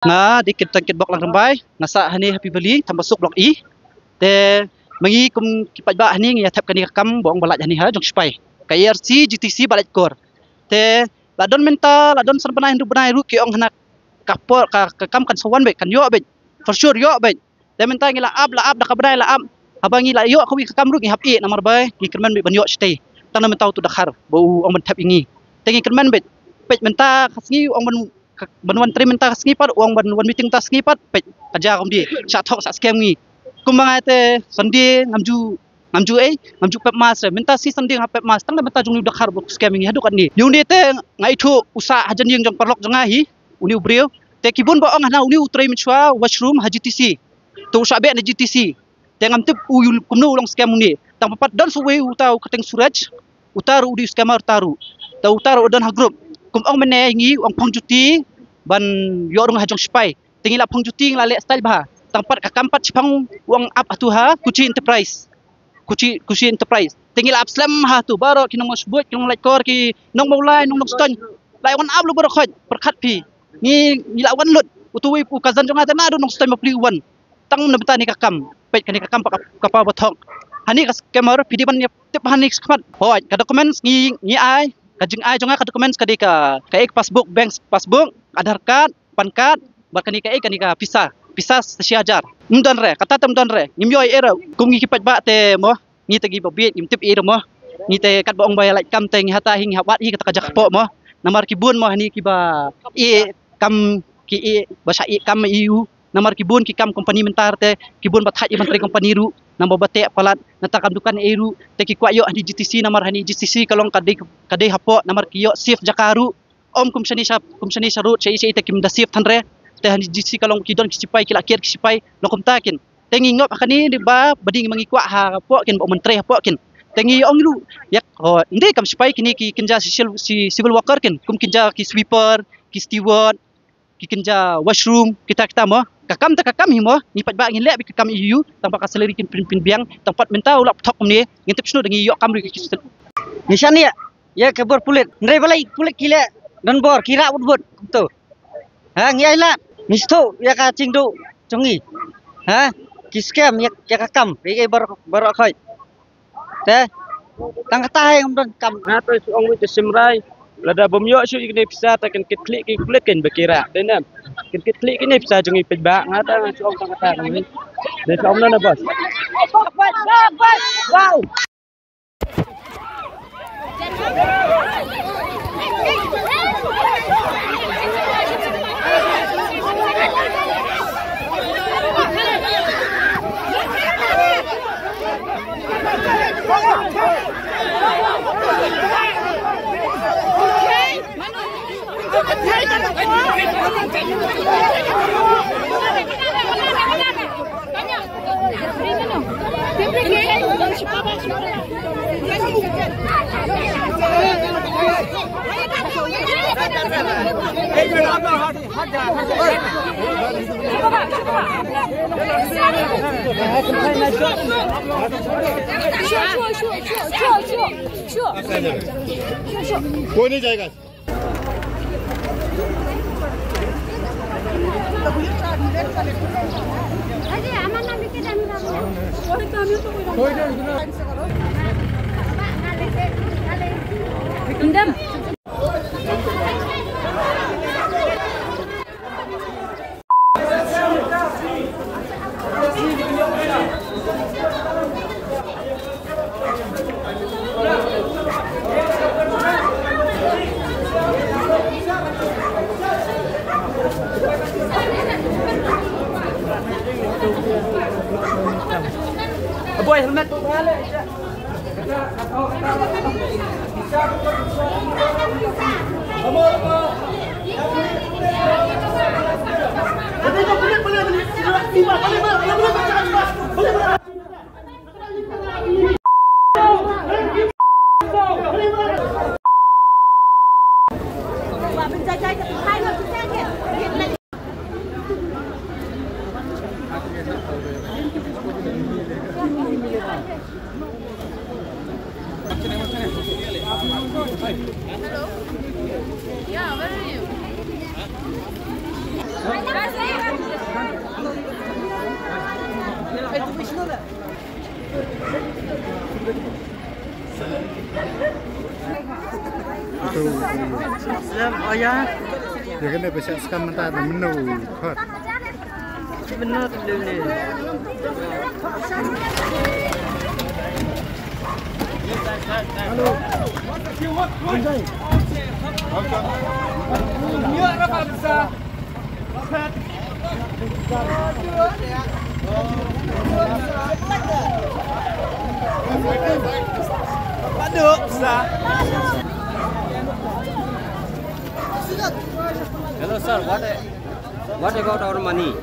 nga di kita bok lang rambay ngasa hani happy bali tambasuk blok I te mangi kum kipat ba hani ya tap kani kam bong balat hani ha jong spai KRC GTC balat kor te ladon mental ladon san banai hindu banai ru ki ong hana kapor ka kam kan sawan be kan yo be for sure yo be te mental ngila ab la ab da kabrai la ab abangi la yo ko wi kam ru ngi hap I namar bay ki kerman be ban yo stay tan mental tu dakhar bau ong men tap ingi te ngi kerman be pej mental khasngi ong men banwan tri menta skipat uang banwan meeting ta skipat pe kaja kom di chat thok sa scam ngi kumanga te sandi ngamju pep mas menta si sandi ha pep mas tang menta jung dakhar bok scam ngi hadu kan ni yung di te ngai thu usa hajan yang jong parlok janga hi uni ubrio te kibun bo ong hana uni utrai mchwa washroom HGTC to sabe na GTC te ngam te uyul kumno ulang scam ni tang papat dan suwe utau kateng suraj utaru udi scammer taru ta utaru dan ha group kum ong mene ngi ong pangjuti ban yorong hajong spai tingila pangjuti ngala style bah tampat kakampat chipang uang ap atuha kuci enterprise tingila apslam ha tu baro kinong mosbut kinong like kor ki nong maulai nong ston lai wan ab lu baro khoj perkhat pi ngila wan lut utuwi pu kazan jong ata na do nong ston mapli wan tang na betani kakam pet kani kakam kapa bothok hani kas kamera pidi ban tip hani skmat hoj ka documents ngi ai kajing ai jonga ka documents kadika kaik passbook bank passbook Aadhaar card pan card bakani kaik kanika visa sesiajar mdan re kata mdan re ngimyo era kum ngi kipat ba te mo ngi tagi babit ngim tip ira mo ngi te kat baong bay like kam te ngi hata hing hawat hi kata kajak po mo namar kibun mo hani kiba kam ki basa kam EU namar kibun ki kam company mentar te kibun bathaj menteri company ru namba bate palat natakam dukan eru te ki kwayo hani GTC namar hani GTC kalong kadai hapo namar kiyo sif jakaru om kumsani saru sei te kim da sif thanre te hani GTC kalong kidon kisipai kilakir kisipai lokum takin te ngingop akani di ba bading mangikwa ha po kin bo menteri hapo kin te ngi ong lu yak ho inde kam sipai kini ki kinja civil worker kin kum kinja ki sweeper ki steward ki kinja washroom kita mo kakam himo ni pat ba ngin le bi kakam EU tanpa kaseleri kin pin biang tempat mentau laptop ni ngintip snu dengi yo kam ri ki nisan ya kabur pulit ndre balai pulit kile dan bor kira udbut tu ha ngi aila misto ya ka cingdu congi ha ki scam ya kakam bi bar khoi te tang kata yang don kam na to su ong wi simrai lada bomyo su ikne bisa takan klik kan bekira denam klik ini bisa jungi pejba ngata su ong tang kata ngi de su ong na bos wow कोई नहीं जाएगा boy helmet Hello? Yeah, where are you? Itu. Oh ya, Ya kan dia bisa sekarang ada menu hot. benar dulu. Hello sir, what about our money?